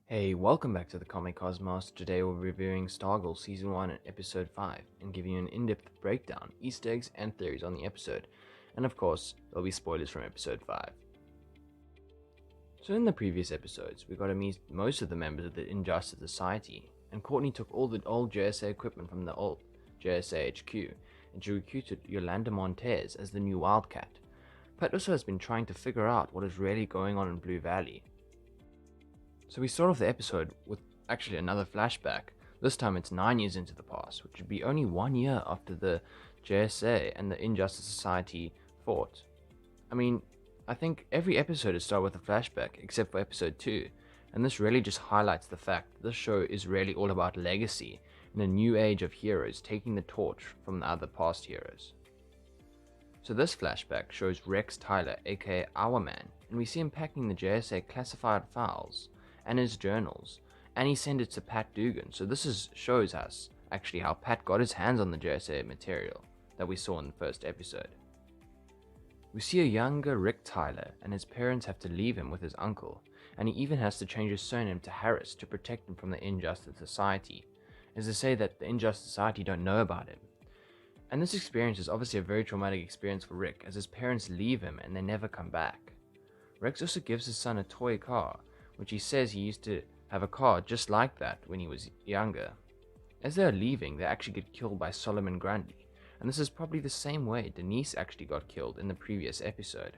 Hey, welcome back to the Comic Cosmos. Today we're reviewing Stargirl Season 1 and Episode 5 and giving you an in-depth breakdown, Easter eggs, and theories on the episode. And of course, there'll be spoilers from Episode 5. So in the previous episodes, we got to meet most of the members of the Injustice Society, and Courtney took all the old JSA equipment from the old JSA HQ, and she recruited Yolanda Montez as the new Wildcat. Pat also has been trying to figure out what is really going on in Blue Valley. So we start off the episode with actually another flashback. This time it's 9 years into the past, which would be only 1 year after the JSA and the Injustice Society fought. I think every episode is started with a flashback, except for episode 2, and this really just highlights the fact that this show is really all about legacy and a new age of heroes taking the torch from the other past heroes. So this flashback shows Rex Tyler, aka Hourman, and we see him packing the JSA classified files and his journals, and he sent it to Pat Dugan. So this shows us actually how Pat got his hands on the JSA material that we saw in the first episode. We see a younger Rick Tyler, and his parents have to leave him with his uncle, and he even has to change his surname to Harris to protect him from the Injustice Society, as they say that the Injustice Society don't know about him. And this experience is obviously a very traumatic experience for Rick, as his parents leave him and they never come back. Rex also gives his son a toy car, which he says he used to have a car just like that when he was younger. As they are leaving, they actually get killed by Solomon Grundy, and this is probably the same way Denise actually got killed in the previous episode.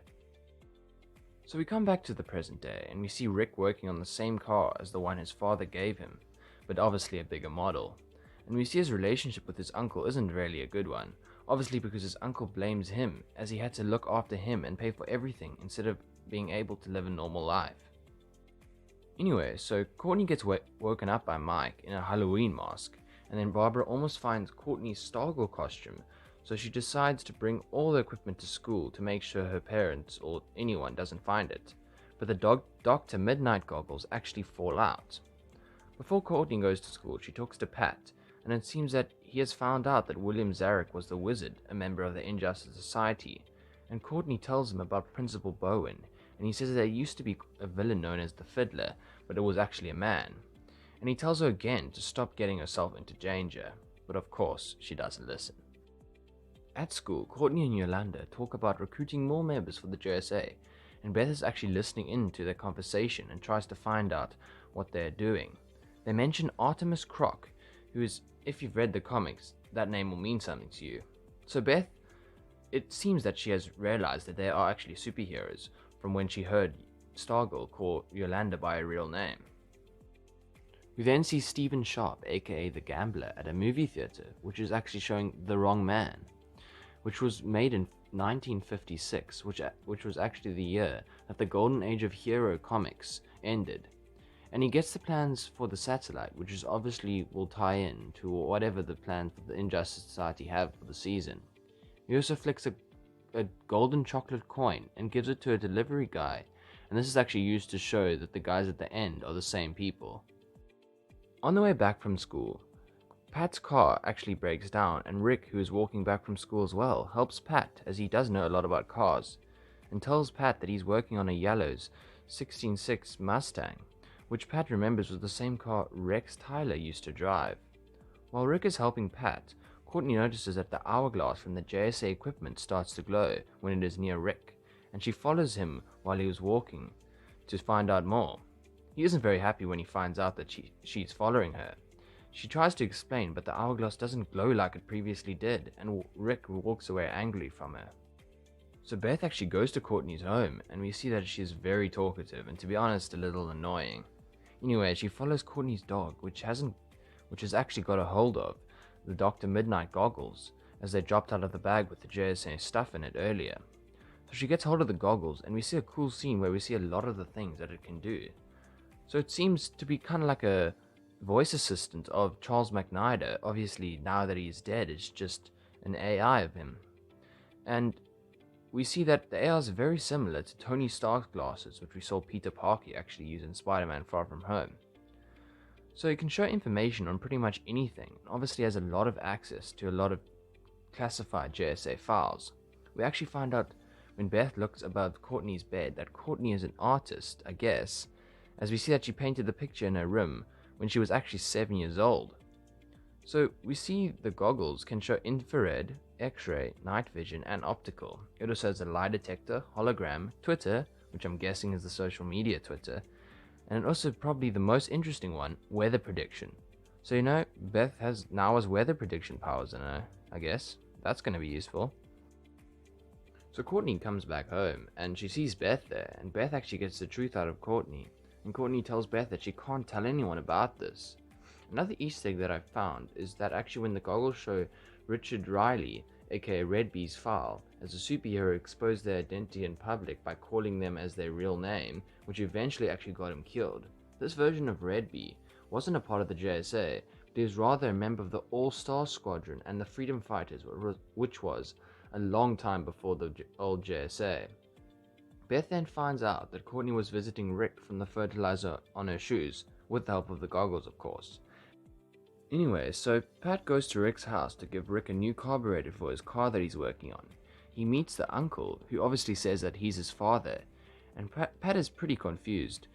So we come back to the present day, and we see Rick working on the same car as the one his father gave him, but obviously a bigger model. And we see his relationship with his uncle isn't really a good one, obviously because his uncle blames him, as he had to look after him and pay for everything instead of being able to live a normal life. Anyway, so Courtney gets woken up by Mike in a Halloween mask, and then Barbara almost finds Courtney's Stargirl costume, so she decides to bring all the equipment to school to make sure her parents or anyone doesn't find it. But the Dr. Mid-Nite goggles actually fall out. Before Courtney goes to school, she talks to Pat, and it seems that he has found out that William Zarek was the Wizard, a member of the Injustice Society, and Courtney tells him about Principal Bowen, and he says that there used to be a villain known as the Fiddler, but it was actually a man. And he tells her again to stop getting herself into danger, but of course she doesn't listen. At school, Courtney and Yolanda talk about recruiting more members for the JSA, and Beth is actually listening in to their conversation and tries to find out what they're doing. They mention Artemis Croc, who is, if you've read the comics, that name will mean something to you. So Beth, it seems that she has realized that they are actually superheroes from when she heard Stargirl call Yolanda by a real name. We then see Stephen Sharp, aka the Gambler, at a movie theater, which is actually showing The Wrong Man, which was made in 1956, which was actually the year that the golden age of hero comics ended. And he gets the plans for the satellite, which is obviously will tie in to whatever the plans for the Injustice Society have for the season. He also flicks a golden chocolate coin and gives it to a delivery guy, and this is actually used to show that the guys at the end are the same people. On the way back from school, Pat's car actually breaks down, and Rick, who is walking back from school as well, helps Pat, as he does know a lot about cars, and tells Pat that he's working on a Yellow's 166 Mustang, which Pat remembers was the same car Rex Tyler used to drive. While Rick is helping Pat, Courtney notices that the hourglass from the JSA equipment starts to glow when it is near Rick, and she follows him while he was walking to find out more. He isn't very happy when he finds out that she's following her. She tries to explain, but the hourglass doesn't glow like it previously did, and Rick walks away angrily from her. So Beth actually goes to Courtney's home, and we see that she is very talkative, and to be honest, a little annoying. Anyway, she follows Courtney's dog, which has actually got a hold of the Dr. Mid-Nite goggles, as they dropped out of the bag with the JSA stuff in it earlier. So she gets hold of the goggles, and we see a cool scene where we see a lot of the things that it can do. So it seems to be kind of like a voice assistant of Charles McNider. Obviously, now that he's dead, it's just an AI of him. And we see that the AI is very similar to Tony Stark's glasses, which we saw Peter Parker actually use in Spider-Man Far From Home. So it can show information on pretty much anything, and obviously has a lot of access to a lot of classified JSA files. We actually find out when Beth looks above Courtney's bed that Courtney is an artist, I guess, as we see that she painted the picture in her room when she was actually 7 years old. So we see the goggles can show infrared, X-ray, night vision, and optical. It also has a lie detector, hologram, Twitter, which I'm guessing is the social media Twitter, and also probably the most interesting one, weather prediction. So Beth now has weather prediction powers in her, I guess. That's going to be useful. So Courtney comes back home, and she sees Beth there, and Beth actually gets the truth out of Courtney. And Courtney tells Beth that she can't tell anyone about this. Another Easter egg that I found is that actually when the goggles show Richard Riley, aka Red Bee's file, as a superhero exposed their identity in public by calling them as their real name, which eventually actually got him killed. This version of Red Bee wasn't a part of the JSA, but he was rather a member of the All-Star Squadron and the Freedom Fighters, which was a long time before the old JSA. Beth then finds out that Courtney was visiting Rick from the fertilizer on her shoes, with the help of the goggles of course. Anyway, so Pat goes to Rick's house to give Rick a new carburetor for his car that he's working on. He meets the uncle, who obviously says that he's his father, and Pat is pretty confused,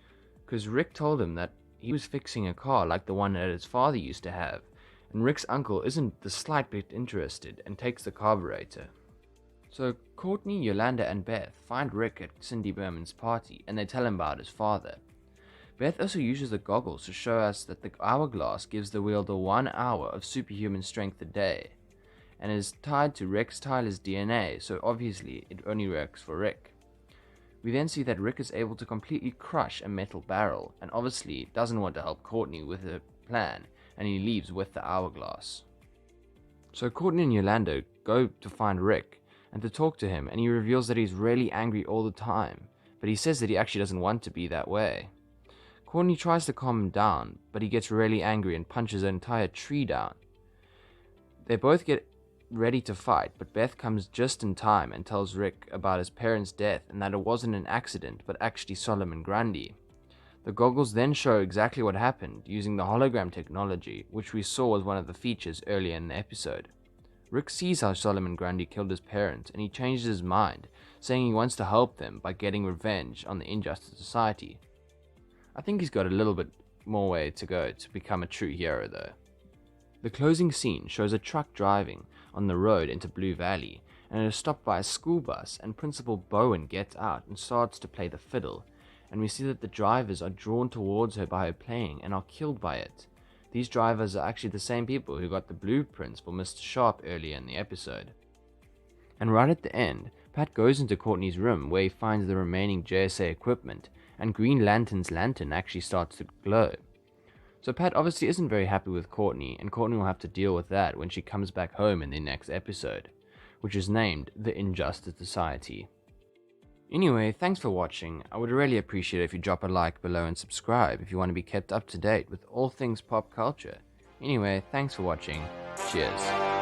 because Rick told him that he was fixing a car like the one that his father used to have, and Rick's uncle isn't the slight bit interested and takes the carburetor. So Courtney, Yolanda, and Beth find Rick at Cindy Berman's party, and they tell him about his father. Beth also uses the goggles to show us that the hourglass gives the wielder 1 hour of superhuman strength a day, and is tied to Rex Tyler's DNA, so obviously it only works for Rick. We then see that Rick is able to completely crush a metal barrel, and obviously doesn't want to help Courtney with her plan, and he leaves with the hourglass. So Courtney and Yolanda go to find Rick, and to talk to him, and he reveals that he's really angry all the time, but he says that he actually doesn't want to be that way. Courtney tries to calm him down, but he gets really angry and punches an entire tree down. They both get ready to fight, but Beth comes just in time and tells Rick about his parents' death and that it wasn't an accident, but actually Solomon Grundy. The goggles then show exactly what happened using the hologram technology, which we saw was one of the features earlier in the episode. Rick sees how Solomon Grundy killed his parents, and he changes his mind, saying he wants to help them by getting revenge on the Injustice Society. I think he's got a little bit more way to go to become a true hero though. The closing scene shows a truck driving on the road into Blue Valley, and it is stopped by a school bus, and Principal Bowen gets out and starts to play the fiddle, and we see that the drivers are drawn towards her by her playing and are killed by it. These drivers are actually the same people who got the blueprints for Mr. Sharp earlier in the episode. And right at the end, Pat goes into Courtney's room where he finds the remaining JSA equipment, and Green Lantern's lantern actually starts to glow. So Pat obviously isn't very happy with Courtney, and Courtney will have to deal with that when she comes back home in the next episode, which is named The Injustice Society. Anyway, thanks for watching. I would really appreciate it if you drop a like below and subscribe if you want to be kept up to date with all things pop culture. Anyway, thanks for watching. Cheers.